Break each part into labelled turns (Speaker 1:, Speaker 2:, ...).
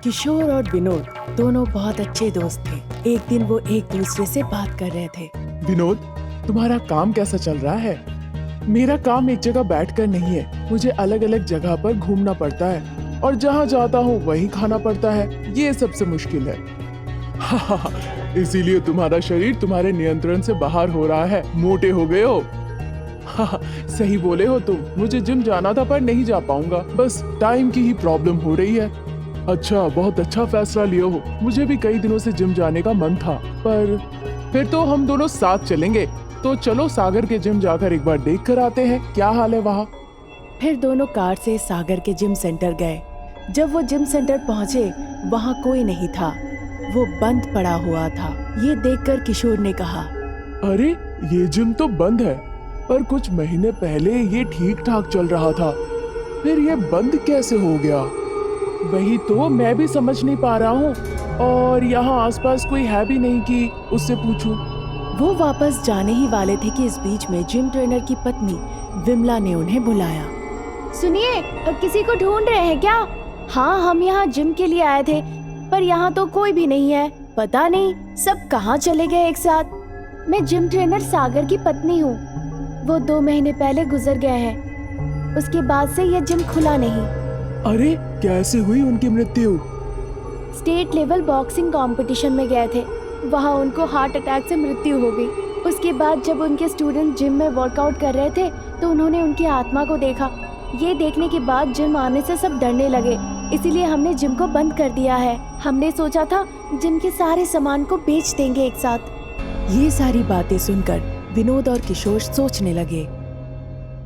Speaker 1: किशोर और विनोद दोनों बहुत अच्छे दोस्त थे। एक दिन वो एक दूसरे से बात कर रहे थे।
Speaker 2: विनोद, तुम्हारा काम कैसा चल रहा है? मेरा काम एक जगह बैठकर नहीं है, मुझे अलग अलग जगह पर घूमना पड़ता है और जहाँ जाता हूँ वहीं खाना पड़ता है। ये सबसे मुश्किल है। इसीलिए तुम्हारा शरीर तुम्हारे नियंत्रण से बाहर हो रहा है, मोटे हो गए हो। सही बोले हो तुम। मुझे जिम जाना था पर नहीं जा पाऊंगा, बस टाइम की ही प्रॉब्लम हो रही है। अच्छा, बहुत अच्छा फैसला लिए हो। मुझे भी कई दिनों से जिम जाने का मन था, पर फिर तो हम दोनों साथ चलेंगे। तो चलो सागर के जिम जाकर एक बार देख कर आते हैं क्या हाल है वहाँ।
Speaker 1: फिर दोनों कार से सागर के जिम सेंटर गए। जब वो जिम सेंटर पहुँचे, वहाँ कोई नहीं था, वो बंद पड़ा हुआ था। ये देखकर किशोर ने कहा,
Speaker 2: अरे ये जिम तो बंद है, पर कुछ महीने पहले ये ठीक ठाक चल रहा था, फिर ये बंद कैसे हो गया? वही तो मैं भी समझ नहीं पा रहा हूँ, और यहाँ आसपास कोई है भी नहीं कि उससे पूछूं।
Speaker 1: वो वापस जाने ही वाले थे कि इस बीच में जिम ट्रेनर की पत्नी विमला ने उन्हें बुलाया।
Speaker 3: सुनिए, किसी को ढूंढ रहे हैं क्या? हाँ, हम यहाँ जिम के लिए आए थे, पर यहाँ तो कोई भी नहीं है। पता नहीं सब कहाँ चले गए एक साथ। मैं जिम ट्रेनर सागर की पत्नी हूँ। वो 2 महीने पहले गुजर गए हैं, उसके बाद से ये जिम खुला नहीं।
Speaker 2: अरे कैसे हुई उनकी मृत्यु?
Speaker 3: स्टेट लेवल बॉक्सिंग कंपटीशन में गए थे, वहाँ उनको हार्ट अटैक से मृत्यु हो गई। उसके बाद जब उनके स्टूडेंट जिम में वर्कआउट कर रहे थे तो उन्होंने उनकी आत्मा को देखा। ये देखने के बाद जिम आने से सब डरने लगे, इसीलिए हमने जिम को बंद कर दिया है। हमने सोचा था जिम के सारे सामान को बेच देंगे एक साथ।
Speaker 1: ये सारी बातें सुनकर विनोद और किशोर सोचने लगे।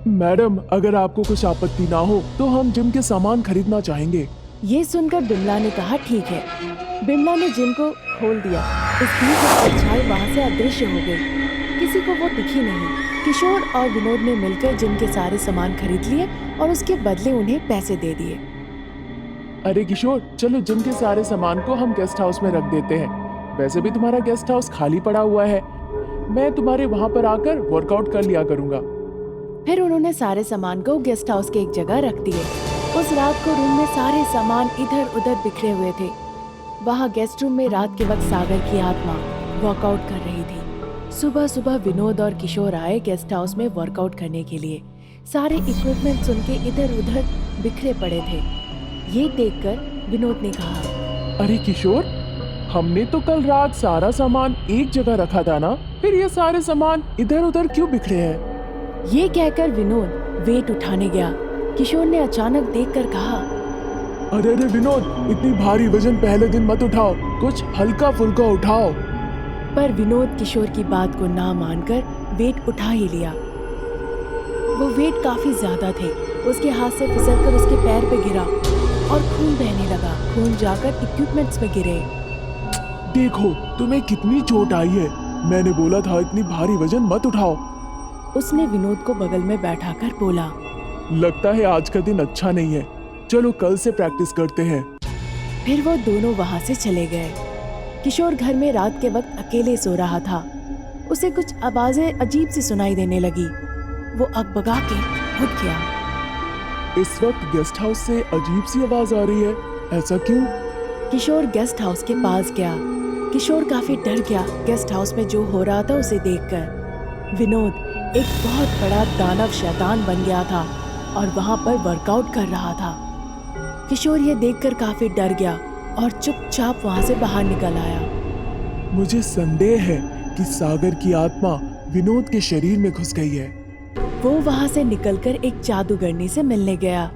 Speaker 2: मैडम, अगर आपको कुछ आपत्ति ना हो तो हम जिम के सामान खरीदना चाहेंगे।
Speaker 1: ये सुनकर बिमला ने कहा, ठीक है। बिमला ने जिम को खोल दिया। इस बीच परछाई वहाँ से अदृश्य हो गई, किसी को वो दिखी नहीं। किशोर और विनोद ने मिलकर जिम के सारे सामान खरीद लिए और उसके बदले उन्हें पैसे दे दिए।
Speaker 2: अरे किशोर, चलो जिम के सारे सामान को हम गेस्ट हाउस में रख देते हैं। वैसे भी तुम्हारा गेस्ट हाउस खाली पड़ा हुआ है, मैं तुम्हारे वहाँ पर आकर वर्कआउट कर लिया करूँगा।
Speaker 1: फिर उन्होंने सारे सामान को गेस्ट हाउस के एक जगह रख दिए। उस रात को रूम में सारे सामान इधर उधर बिखरे हुए थे। वहाँ गेस्ट रूम में रात के वक्त सागर की आत्मा वर्कआउट कर रही थी। सुबह सुबह विनोद और किशोर आए गेस्ट हाउस में वर्कआउट करने के लिए। सारे इक्विपमेंट्स उनके इधर उधर बिखरे पड़े थे। ये देखकर विनोद ने कहा,
Speaker 2: अरे किशोर, हमने तो कल रात सारा सामान एक जगह रखा था ना, फिर ये सारे सामान इधर उधर क्यों बिखरे हैं?
Speaker 1: ये कहकर विनोद वेट उठाने गया। किशोर ने अचानक देखकर कहा,
Speaker 2: अरे विनोद, इतनी भारी वजन पहले दिन मत उठाओ, कुछ हल्का फुल्का उठाओ।
Speaker 1: पर विनोद किशोर की बात को ना मानकर वेट उठा ही लिया। वो वेट काफी ज्यादा थे। उसके हाथ से फिसलकर उसके पैर पे गिरा और खून बहने लगा। खून जाकर इक्विपमेंट्स में गिरे।
Speaker 2: देखो तुम्हें कितनी चोट आई है, मैंने बोला था इतनी भारी वजन मत उठाओ।
Speaker 1: उसने विनोद को बगल में बैठाकर बोला,
Speaker 2: लगता है आज का दिन अच्छा नहीं है, चलो कल से प्रैक्टिस करते हैं।
Speaker 1: फिर वो दोनों वहाँ से चले गए। किशोर घर में रात के वक्त अकेले सो रहा था। उसे कुछ आवाजें अजीब सी सुनाई देने लगी। वो अकबका के उठ गया।
Speaker 2: इस वक्त गेस्ट हाउस से अजीब सी आवाज आ रही है, ऐसा क्यों?
Speaker 1: किशोर गेस्ट हाउस के पास गया। किशोर काफी डर गया गेस्ट हाउस में जो हो रहा था उसे देखकर। विनोद एक बहुत बड़ा दानव शैतान बन गया था और वहाँ पर वर्कआउट कर रहा था। किशोर ये देखकर काफी डर गया और चुपचाप वहाँ से बाहर निकल आया।
Speaker 2: मुझे संदेह है कि सागर की आत्मा विनोद के शरीर में घुस गई है।
Speaker 1: वो वहाँ से निकलकर एक जादूगरनी से मिलने गया।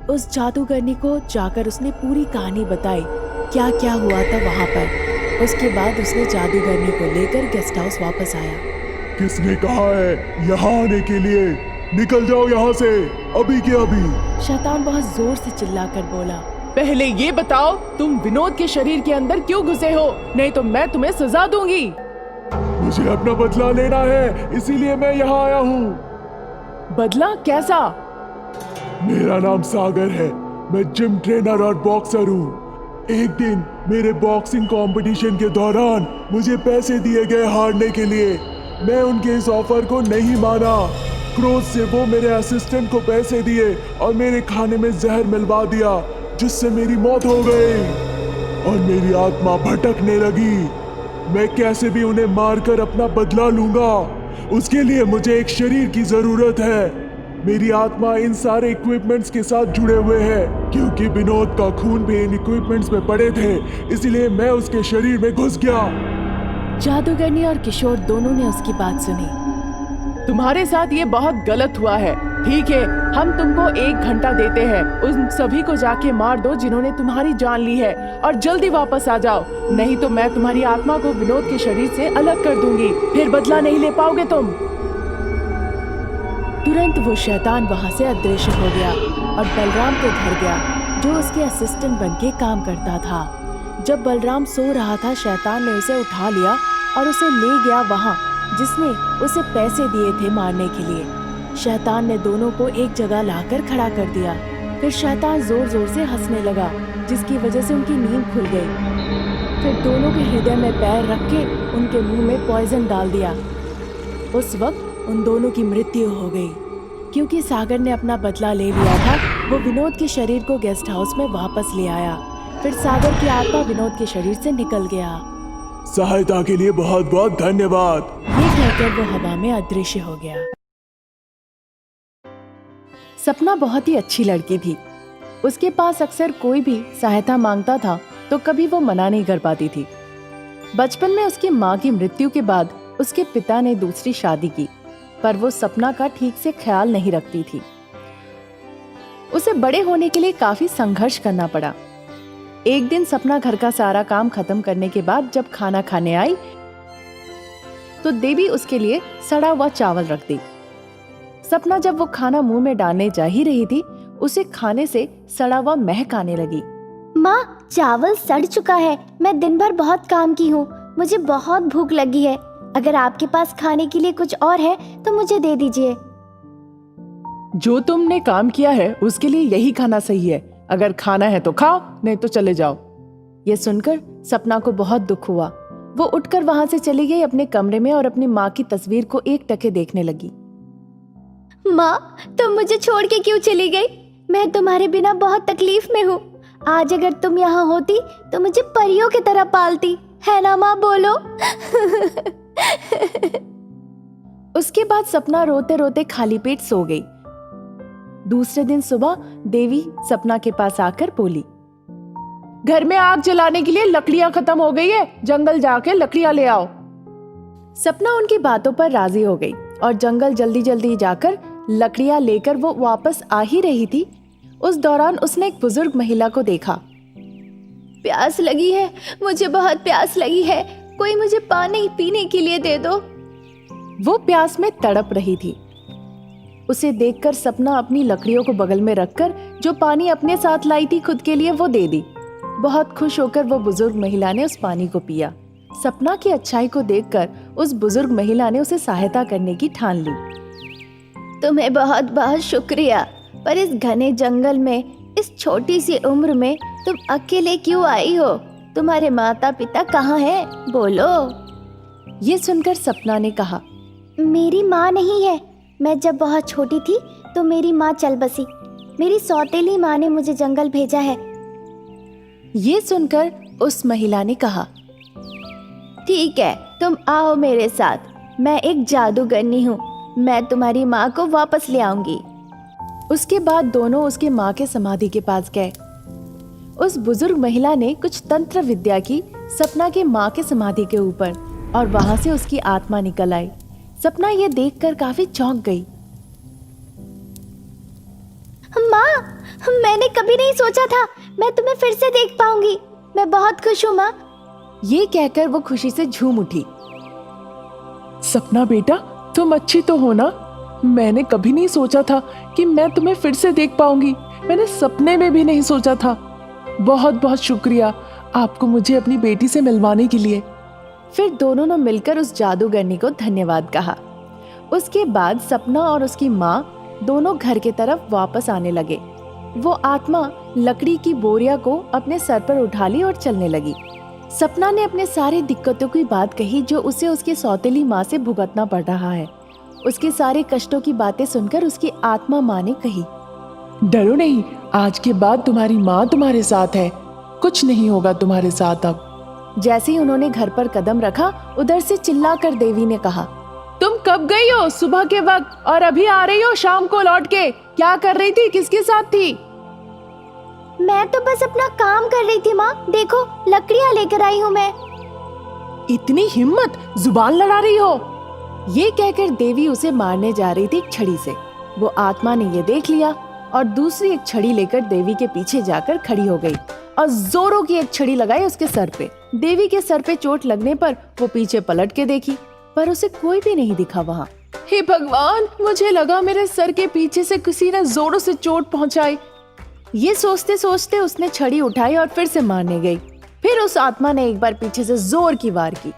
Speaker 1: उस जादूगरनी को जाकर उसने पूरी कहानी बताई, क्या क्या हुआ था वहाँ पर। उसके बाद उसने जादूगरनी को लेकर गेस्ट हाउस वापस आया।
Speaker 2: किसने कहा है यहाँ आने के लिए? निकल जाओ यहाँ से, अभी के अभी।
Speaker 1: शैतान बहुत जोर से चिल्लाकर बोला,
Speaker 4: पहले ये बताओ तुम विनोद के शरीर के अंदर क्यों घुसे हो, नहीं तो मैं तुम्हें सजा दूंगी।
Speaker 2: मुझे अपना बदला लेना है, इसीलिए मैं यहाँ आया हूँ।
Speaker 4: बदला कैसा?
Speaker 2: मेरा नाम सागर है, मैं जिम ट्रेनर और बॉक्सर हूँ। एक दिन मेरे बॉक्सिंग कंपटीशन के दौरान मुझे पैसे दिए गए हारने के लिए। मैं उनके इस ऑफर को नहीं माना। क्रोध से वो मेरे असिस्टेंट को पैसे दिए और मेरे खाने में जहर मिलवा दिया, जिससे मेरी मौत हो गई। और मेरी आत्मा भटकने लगी। मैं कैसे भी उन्हें मारकर अपना बदला लूंगा। उसके लिए मुझे एक शरीर की जरूरत है। मेरी आत्मा इन सारे इक्विपमेंट्स के साथ जुड़े हुए हैं, क्योंकि विनोद का खून भी इन इक्विपमेंट्स में पड़े थे, इसलिए मैं उसके शरीर में घुस गया।
Speaker 1: जादूगरनी और किशोर दोनों ने उसकी बात सुनी।
Speaker 4: तुम्हारे साथ ये बहुत गलत हुआ है। ठीक है, हम तुमको 1 घंटा देते हैं। उन सभी को जाके मार दो जिन्होंने तुम्हारी जान ली है, और जल्दी वापस आ जाओ, नहीं तो मैं तुम्हारी आत्मा को विनोद के शरीर से अलग कर दूंगी। फिर बदला नहीं ले पाओगे तुम।
Speaker 1: तुरंत वो शैतान वहां से अदृश्य हो गया और बलराम के घर गया, जो उसके असिस्टेंट बनके काम करता था। जब बलराम सो रहा था, शैतान ने उसे उठा लिया और उसे ले गया वहां जिसने उसे पैसे दिए थे मारने के लिए। शैतान ने दोनों को एक जगह लाकर खड़ा कर दिया। फिर शैतान जोर जोर से हंसने लगा, जिसकी वजह से उनकी नींद खुल गई। फिर दोनों के हृदय में पैर रख के उनके मुंह में पॉइजन डाल दिया। उस वक्त उन दोनों की मृत्यु हो गई। क्योंकि सागर ने अपना बदला ले लिया था, वो विनोद के शरीर को गेस्ट हाउस में वापस ले आया। फिर सागर की आत्मा विनोद के शरीर से निकल गया।
Speaker 2: सहायता के लिए बहुत बहुत धन्यवाद।
Speaker 1: ये कहकर वो हवा में अदृश्य हो गया। सपना बहुत ही अच्छी लड़की थी। उसके पास अक्सर कोई भी सहायता मांगता था तो कभी वो मना नहीं कर पाती थी। बचपन में उसकी माँ की मृत्यु के बाद उसके पिता ने दूसरी शादी की, पर वो सपना का ठीक से ख्याल नहीं रखती थी। उसे बड़े होने के लिए काफी संघर्ष करना पड़ा। एक दिन सपना घर का सारा काम खत्म करने के बाद जब खाना खाने आई तो देवी उसके लिए सड़ा हुआ चावल रख दी। सपना जब वो खाना मुंह में डालने जा ही रही थी, उसे खाने से सड़ा हुआ महक आने लगी।
Speaker 3: माँ, चावल सड़ चुका है। मैं दिन भर बहुत काम की हूँ, मुझे बहुत भूख लगी है। अगर आपके पास खाने के लिए कुछ और है तो मुझे दे दीजिए।
Speaker 4: जो तुमने काम किया है उसके लिए यही खाना सही है। अगर खाना है तो खाओ, नहीं तो चले जाओ।
Speaker 1: ये सुनकर सपना को बहुत दुख हुआ। वो उठकर वहां से चली गई अपने कमरे में और अपनी माँ की तस्वीर को एक टके देखने लगी।
Speaker 3: माँ, तुम मुझे छोड़ के क्यों चली गई? मैं तुम्हारे बिना बहुत तकलीफ में हूँ। आज अगर तुम यहाँ होती तो मुझे परियों की तरह पालती, है ना माँ? बोलो।
Speaker 1: उसके बाद सपना रोते रोते खाली पेट सो गई। दूसरे दिन सुबह देवी सपना के पास आकर बोली,
Speaker 4: घर में आग जलाने के लिए लकड़ियां खत्म हो गई है, जंगल जाके लकड़ियां ले आओ।
Speaker 1: सपना उनकी बातों पर राजी हो गई और जंगल जल्दी जल्दी जाकर लकड़ियां लेकर वो वापस आ ही रही थी। उस दौरान उसने एक बुजुर्ग महिला को देखा।
Speaker 3: प्यास लगी है, मुझे बहुत प्यास लगी है, कोई मुझे पानी पीने के लिए दे दो।
Speaker 1: वो प्यास में तड़प रही थी। उसे देखकर सपना अपनी लकड़ियों को बगल में रखकर जो पानी अपने साथ लाई थी खुद के लिए वो दे दी। बहुत खुश होकर वो बुजुर्ग महिला ने उस पानी को पिया। सपना की अच्छाई को देखकर उस बुजुर्ग महिला ने उसे सहायता करने की ठान ली।
Speaker 3: तुम्हें बहुत बहुत शुक्रिया, पर इस घने जंगल में इस छोटी सी उम्र में तुम अकेले क्यों आई हो? तुम्हारे माता पिता कहाँ हैं? बोलो।
Speaker 1: ये सुनकर सपना ने कहा,
Speaker 3: मेरी माँ नहीं है। मैं जब बहुत छोटी थी तो मेरी माँ चल बसी। मेरी सौतेली माँ ने मुझे जंगल भेजा है।
Speaker 1: ये सुनकर उस महिला ने कहा,
Speaker 3: ठीक है, तुम आओ मेरे साथ। मैं एक जादूगरनी हूँ, मैं तुम्हारी माँ को वापस ले आऊंगी।
Speaker 1: उसके बाद दोनों उसकी माँ के समाधि के पास गए। उस बुजुर्ग महिला ने कुछ तंत्र विद्या की सपना के माँ के समाधि के ऊपर और वहां से उसकी आत्मा निकल आई। सपना ये देखकर काफी चौंक गई।
Speaker 3: माँ, मैंने कभी नहीं सोचा था मैं तुम्हें फिर से देख पाऊंगी। मैं बहुत खुश हूँ माँ।
Speaker 1: ये कहकर वो खुशी से झूम उठी।
Speaker 4: सपना बेटा, तुम अच्छी तो हो ना? मैंने कभी नहीं सोचा था कि मैं तुम्हें फिर से देख पाऊंगी। मैंने सपने में भी नहीं सोचा था। बहुत बहुत शुक्रिया आपको मुझे अपनी बेटी से मिलवाने के लिए।
Speaker 1: फिर दोनों ने मिलकर उस जादूगरनी को धन्यवाद कहा। उसके बाद सपना और उसकी माँ दोनों घर के तरफ वापस आने लगे। वो आत्मा लकड़ी की बोरिया को अपने सर पर उठा ली और चलने लगी। सपना ने अपने सारे दिक्कतों की बात कही जो उसे उसकी सौतेली माँ से भुगतना पड़ रहा है। उसके सारे कष्टों की बातें सुनकर उसकी आत्मा माँ ने कही,
Speaker 4: डरो नहीं, आज के बाद तुम्हारी माँ तुम्हारे साथ है। कुछ नहीं होगा तुम्हारे साथ अब।
Speaker 1: जैसे ही उन्होंने घर पर कदम रखा, उधर से चिल्लाकर देवी ने कहा,
Speaker 4: तुम कब गई हो सुबह के वक्त और अभी आ रही हो शाम को लौट के? क्या कर रही थी, किसके साथ थी?
Speaker 3: मैं तो बस अपना काम कर रही थी माँ, देखो लकड़ियाँ लेकर आई हूँ मैं।
Speaker 4: इतनी हिम्मत, जुबान लड़ा रही हो?
Speaker 1: ये कहकर देवी उसे मारने जा रही थी एक छड़ी से। वो आत्मा ने ये देख लिया और दूसरी एक छड़ी लेकर देवी के पीछे जाकर खड़ी हो गई और जोरों की एक छड़ी लगाई उसके सर पे। देवी के सर पे चोट लगने पर वो पीछे पलट के देखी, पर उसे कोई भी नहीं दिखा वहाँ।
Speaker 4: हे भगवान, मुझे लगा मेरे सर के पीछे से किसी ने जोरों से चोट पहुंचाई।
Speaker 1: ये सोचते सोचते उसने छड़ी उठाई और फिर से मारने गई। फिर उस आत्मा ने एक बार पीछे से जोर की वार की।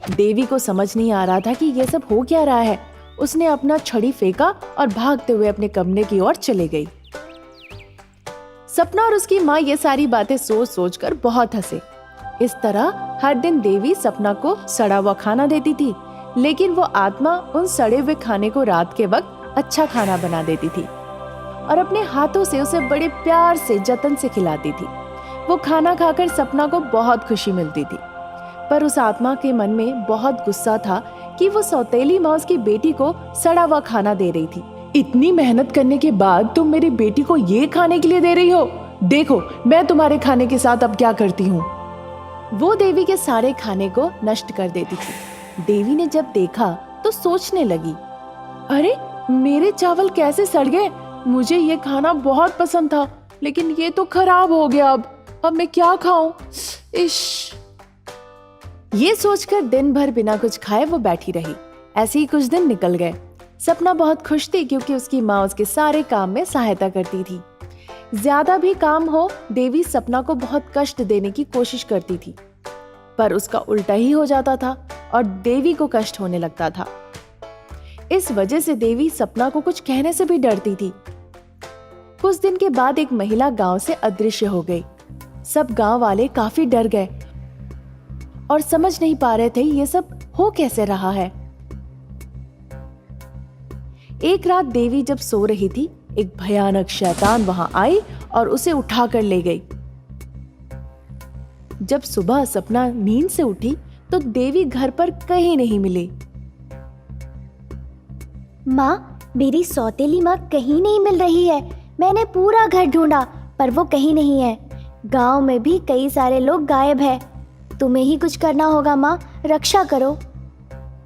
Speaker 1: देवी को समझ नहीं आ रहा था कि ये सब हो क्या रहा है। उसने अपना छड़ी फेंका और भागते हुए अपने कमरे की ओर चले गई। सपना और उसकी माँ ये सारी बातें सोच सोच कर बहुत हंसे। इस तरह हर दिन देवी सपना को सड़ा हुआ खाना देती थी, लेकिन वो आत्मा उन सड़े हुए खाने को रात के वक्त अच्छा खाना बना देती थी और अपने हाथों से उसे बड़े प्यार से जतन से खिलाती थी। वो खाना खाकर सपना को बहुत खुशी मिलती थी, पर उस आत्मा के मन में बहुत गुस्सा था कि वो सौतेली माँ उसकी बेटी को सड़ा हुआ खाना दे रही थी।
Speaker 4: इतनी मेहनत करने के बाद तुम मेरी बेटी को ये खाने के लिए दे रही हो? देखो मैं तुम्हारे खाने के साथ अब क्या करती हूँ।
Speaker 1: वो देवी के सारे खाने को नष्ट कर देती थी। देवी ने जब देखा तो सोचने लगी,
Speaker 4: अरे मेरे चावल कैसे सड़ गए? मुझे ये खाना बहुत पसंद था, लेकिन ये तो खराब हो गया। अब मैं क्या खाऊं? इश।
Speaker 1: ये सोचकर दिन भर बिना कुछ खाए वो बैठी रही। ऐसे ही कुछ दिन निकल गए। सपना बहुत खुश थी क्योंकि उसकी माँ उसके सारे काम में सहायता करती थी। ज्यादा भी काम हो, देवी सपना को बहुत कष्ट देने की कोशिश करती थी, पर उसका उल्टा ही हो जाता था और देवी को कष्ट होने लगता था। इस वजह से देवी सपना को कुछ कहने से भी डरती थी। कुछ दिन के बाद एक महिला गांव से अदृश्य हो गई। सब गांव वाले काफी डर गए और समझ नहीं पा रहे थे ये सब हो कैसे रहा है। एक रात देवी जब सो रही थी, एक भयानक शैतान वहां आई और उसे उठाकर ले गई। जब सुबह सपना नींद से उठी तो देवी घर पर कहीं नहीं मिली।
Speaker 3: माँ, मेरी सौतेली माँ कहीं नहीं मिल रही है। मैंने पूरा घर ढूंढा पर वो कहीं नहीं है। गांव में भी कई सारे लोग गायब हैं। तुम्हें ही कुछ करना होगा माँ, रक्षा करो।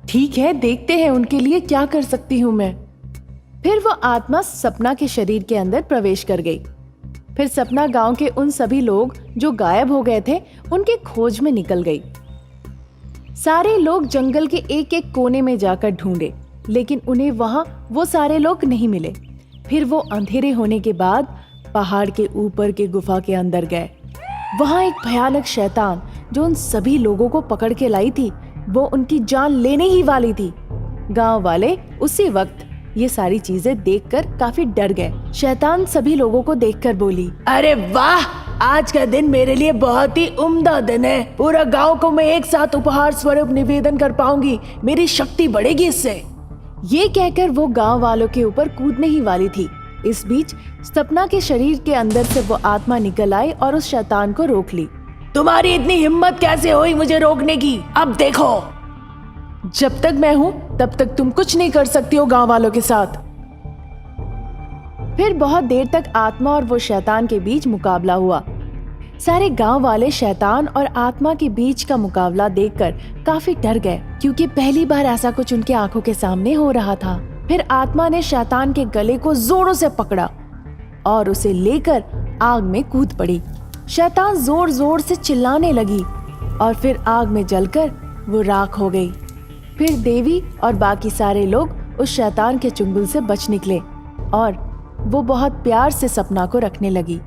Speaker 1: ठीक है, देखते हैं उनके लिए क्या कर सकती हूँ मैं। फिर वो आत्मा सपना के शरीर के अंदर प्रवेश कर गई। फिर सपना गांव के उन सभी लोग जो गायब हो गए थे उनके खोज में निकल गई। सारे लोग जंगल के एक एक कोने में जाकर ढूंढे, लेकिन उन्हें वहां वो सारे लोग नहीं मिले। फिर वो अंधेरे होने के बाद पहाड़ के ऊपर के गुफा के अंदर गए। वहां एक भयानक शैतान जो उन सभी लोगों को पकड़ के लाई थी, वो उनकी जान लेने ही वाली थी। गांव वाले उसी वक्त ये सारी चीजें देखकर काफी डर गए। शैतान सभी लोगों को देखकर बोली,
Speaker 4: अरे वाह, आज का दिन मेरे लिए बहुत ही उम्दा दिन है। पूरा गांव को मैं एक साथ उपहार स्वरूप निवेदन कर पाऊंगी। मेरी शक्ति बढ़ेगी इससे।
Speaker 1: ये कहकर वो गांव वालों के ऊपर कूदने ही वाली थी। इस बीच सपना के शरीर के अंदर से वो आत्मा निकल आई और उस शैतान को रोक ली।
Speaker 4: तुम्हारी इतनी हिम्मत कैसे हुई मुझे रोकने की? अब देखो,
Speaker 1: जब तक मैं हूं तब तक तुम कुछ नहीं कर सकती हो गांव वालों के साथ। फिर बहुत देर तक आत्मा और वो शैतान के बीच मुकाबला हुआ। सारे गांव वाले शैतान और आत्मा के बीच का मुकाबला देखकर काफी डर गए, क्योंकि पहली बार ऐसा कुछ उनके आंखों के सामने हो रहा था। फिर आत्मा ने शैतान के गले को जोरों से पकड़ा और उसे लेकर आग में कूद पड़ी। शैतान जोर जोर से चिल्लाने लगी और फिर आग में जलकर वो राख हो गई। फिर देवी और बाकी सारे लोग उस शैतान के चुंगल से बच निकले और वो बहुत प्यार से सपना को रखने लगी।